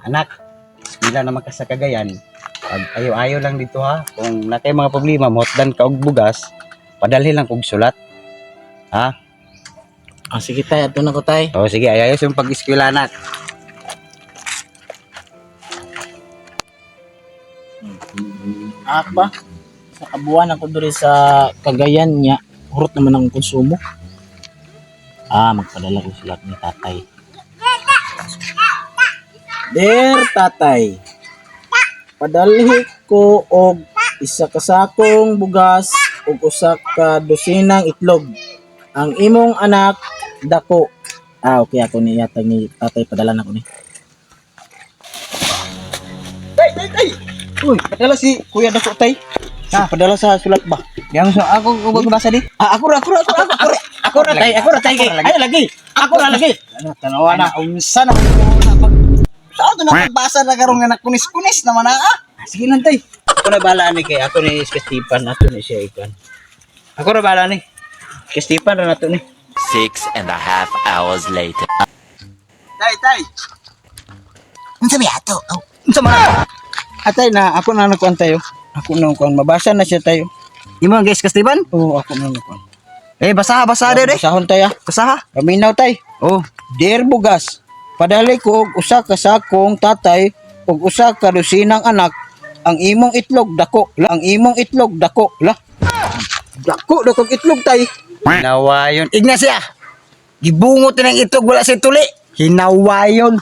Anak, eskwela naman ka sa Cagayan. Pag ayaw-ayaw lang dito ha. Kung na kayo mga problema, mahotdan ka og bugas, padalhin lang kog sulat. Ha? Sige tay, ato na ko tay. O sige, ayos yung pag-eskwela anak. Ba? Sa kabuuan ako diri sa Cagayan niya, hurot naman ang konsumo. Magpadala ko sulat ni tatay. Dear tatay, padalhi ko og isa ka sakong bugas ug usa ka dosinang itlog. Ang imong anak dako. Okay ako ni yata ni tatay padala na ko ni. Tay! Uy, padala si Kuya Dako tay. Padala sa sulat ba? Yang ako magbasa di. Ako ra tay. Ay lagi. Ako ra lagi. Tanawa na. Unsa na Saan na pagbasa na karong nga kunis-kunis naman na Sige lang tay. Ako na bahala ni kay ako ni Stepan ato ni siya ikan. Ako na bahala ni. Kay Stepan ra nato ni. 6.5 hours later. Tay. unsa mi ato? Unsa man? Atay na ako na nakuan tayo. Ako na nakuan mabasa na siya tayo. Imo guys ka Stepan? Oo, ako na nakuan. Basa de. Basahon tayo. Basaha. Paminaw tay. Oh, dear bugas. Padali ko og usa ka sakong tatay ug usa ka dosinang anak. Ang imong itlog dako. Ang imong itlog dako. Dako itlog tay. Hinawayon. Ignacia. Gibungot ng itlog wala sa tuli. Hinawayon.